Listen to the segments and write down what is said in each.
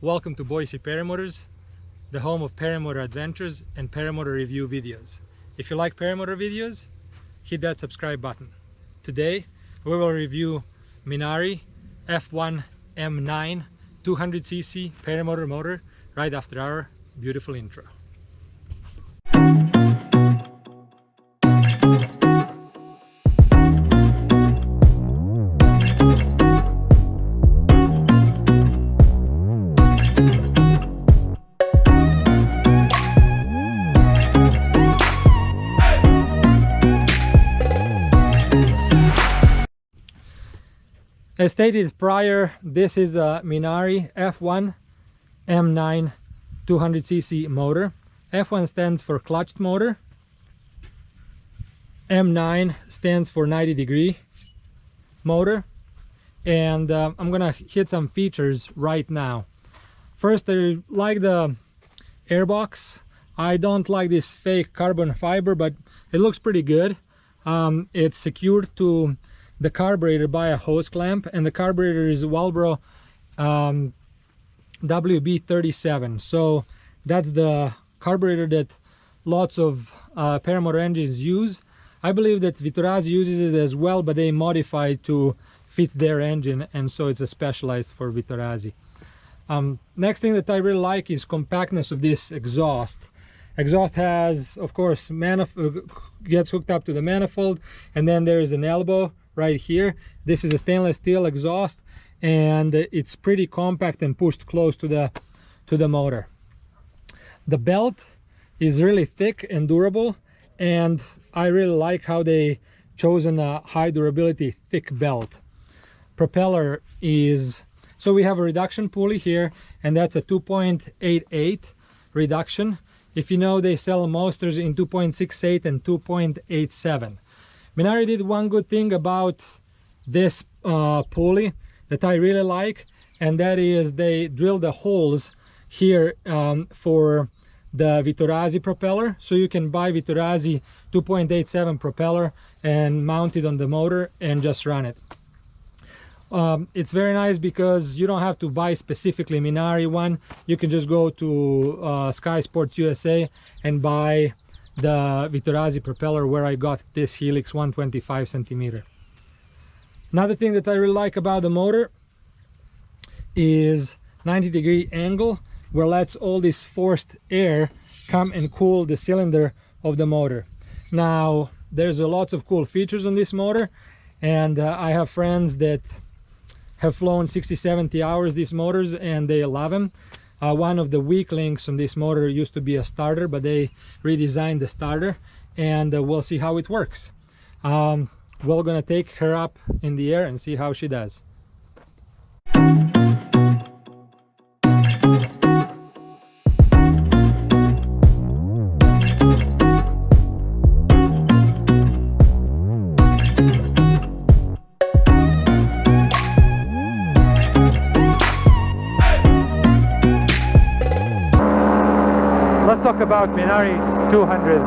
Welcome to Boise Paramotors, the home of Paramotor adventures and Paramotor review videos. If you like Paramotor videos, hit that subscribe button. Today we will review Minari F1-M9 200cc Paramotor motor right after our beautiful intro. As stated prior, this is a Minari F1-M9 200cc motor. F1 stands for clutched motor. M9 stands for 90-degree motor. And I'm gonna hit some features right now. First, I like the airbox. I don't like this fake carbon fiber, but it looks pretty good. It's secured to the carburetor by a hose clamp, and the carburetor is Walbro WB37. So that's the carburetor that lots of Paramotor engines use. I believe that Vittorazzi uses it as well, but they modify it to fit their engine, and so it's a specialized for Vittorazzi. Next thing that I really like is compactness of this exhaust. Exhaust has, of course, gets hooked up to the manifold, and then there is an elbow right here. This is a stainless steel exhaust, and it's pretty compact and pushed close to the motor. The belt is really thick and durable, and I really like how they chosen a high durability thick belt. Propeller is, so we have a reduction pulley here, and that's a 2.88 reduction. If you know, they sell motors in 2.68 and 2.87. Minari did one good thing about this pulley that I really like, and that is they drilled the holes here for the Vittorazzi propeller, so you can buy Vittorazzi 2.87 propeller and mount it on the motor and just run it. It's very nice because you don't have to buy specifically Minari one. You can just go to Sky Sports USA and buy the Vittorazzi propeller, where I got this helix 125 centimeter. Another thing that I really like about the motor is 90-degree angle, where lets all this forced air come and cool the cylinder of the motor. Now there's a lot of cool features on this motor, and I have friends that have flown 60-70 hours these motors and they love them. One of the weak links on this motor used to be a starter, but they redesigned the starter, and we'll see how it works. We're gonna take her up in the air and see how she does. Let's talk about Minari 200.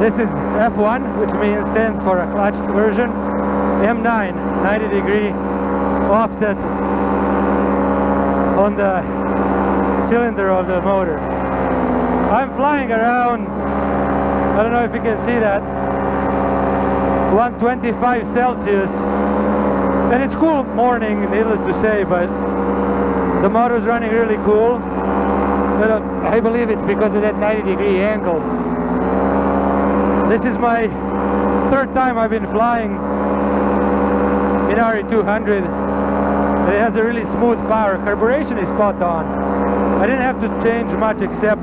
This is F1, which stands for a clutched version. M9, 90-degree offset on the cylinder of the motor. I'm flying around, I don't know if you can see that, 125 Celsius. And it's cool morning, needless to say, but the motor's running really cool. But I believe it's because of that 90-degree angle. This is my third time I've been flying Minari 200. It has a really smooth power. Carburation is spot on. I didn't have to change much except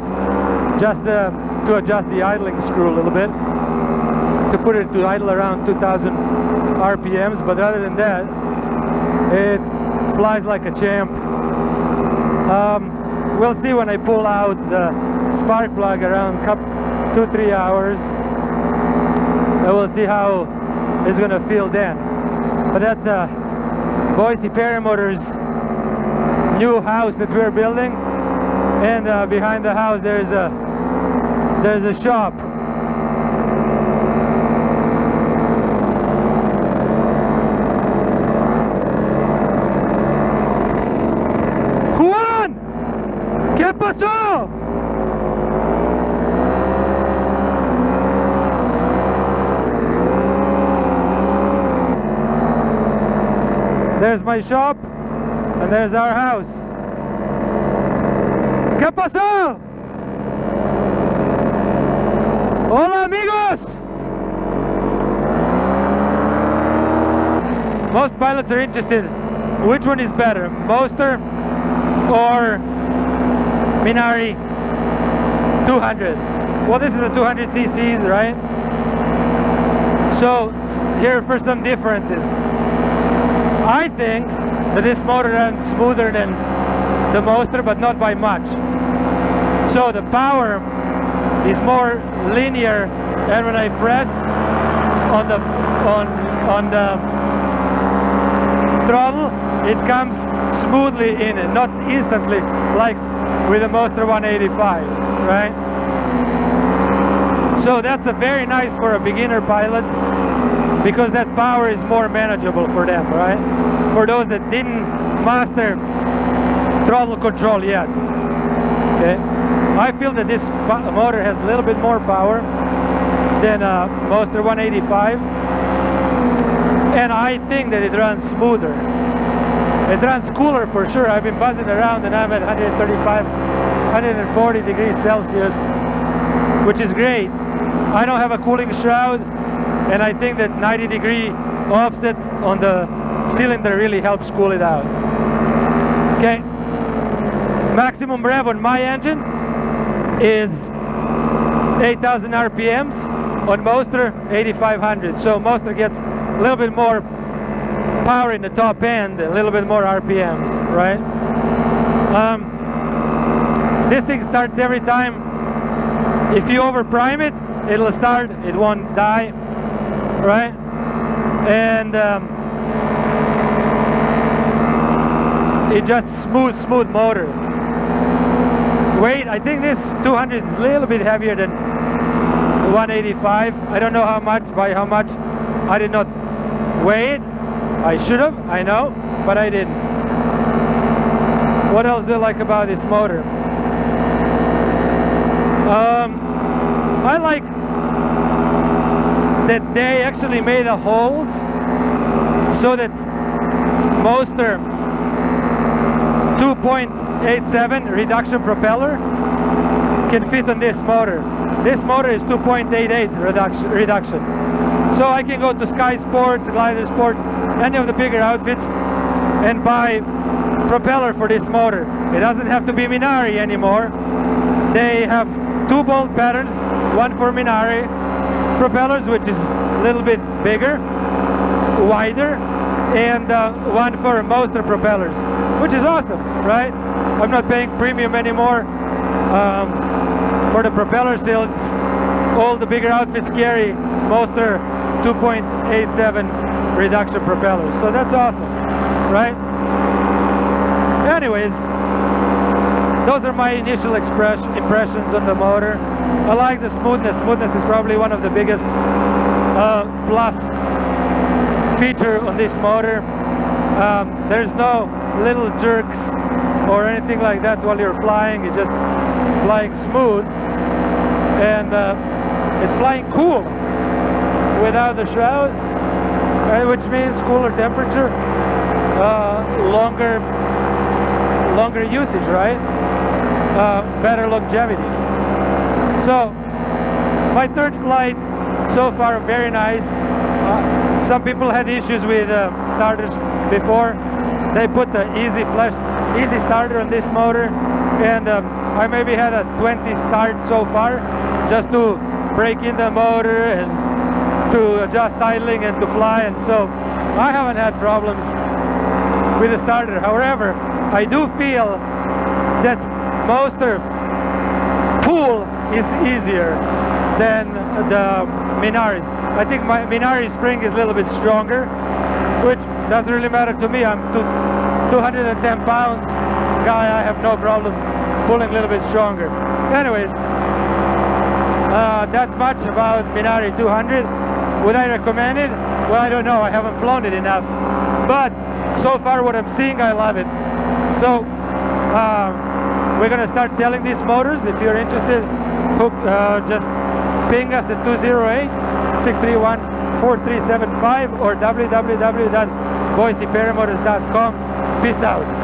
just to adjust the idling screw a little bit to put it to idle around 2000 RPMs, but other than that, it flies like a champ. We'll see when I pull out the spark plug around 2-3 hours, and we'll see how it's gonna feel then. But that's Boise Paramotors' new house that we're building, and behind the house there's a shop. Whoa! There's my shop, and there's our house. ¿Qué pasó? Hola amigos! Most pilots are interested, which one is better, Monster or Minari 200? Well, this is a 200 cc's, right? So here for some differences. I think that this motor runs smoother than the Monster, but not by much. So the power is more linear, and when I press on the throttle, it comes smoothly in, and not instantly like with the Monster 185, right? So that's a very nice for a beginner pilot, because that power is more manageable for them, right? For those that didn't master throttle control yet. Okay, I feel that this motor has a little bit more power than Monster 185, and I think that it runs smoother. It runs cooler for sure. I've been buzzing around and I'm at 135, 140 degrees Celsius, which is great. I don't have a cooling shroud, and I think that 90-degree offset on the cylinder really helps cool it out. Okay, maximum rev on my engine is 8,000 RPMs. On Monster, 8,500. So Monster gets a little bit more power in the top end, a little bit more RPMs, right? This thing starts every time. If you overprime it, it'll start, it won't die, right? And it's just smooth motor. Weight, I think this 200 is a little bit heavier than 185. I don't know how much, by how much. I did not weigh it. I should have, I know, but I didn't. What else do I like about this motor? I like that they actually made the holes so that Monster 2.87 reduction propeller can fit on this motor. This motor is 2.88 reduction. So I can go to Sky Sports, Glider Sports, any of the bigger outfits and buy propeller for this motor. It doesn't have to be Minari anymore. They have two bolt patterns, one for Minari propellers, which is a little bit bigger, wider, and one for Monster propellers, which is awesome, right? I'm not paying premium anymore for the propeller still. It's all the bigger outfits carry Monster 2.87 reduction propellers, so that's awesome, right? Anyways, those are my initial impressions on the motor. I like the smoothness. Smoothness is probably one of the biggest plus feature on this motor. There's no little jerks or anything like that while you're flying. You're just flying smooth, and it's flying cool without the shroud, which means cooler temperature, longer usage, right? Better longevity. So my third flight so far very nice. Some people had issues with starters before. They put the easy starter on this motor, and I maybe had a 20 start so far, just to break in the motor and to adjust idling and to fly, and so I haven't had problems with the starter. However, I do feel that Monster pull is easier than the Minari's. I think my Minari spring is a little bit stronger, which doesn't really matter to me. I'm 210 pounds guy. I have no problem pulling a little bit stronger. Anyways, that much about Minari 200. Would I recommend it? Well, I don't know. I haven't flown it enough, but so far what I'm seeing, I love it. So we're gonna start selling these motors. If you're interested, just ping us at 208-631-4375 or www.minari.com. BoiseParamotors.com. Peace out.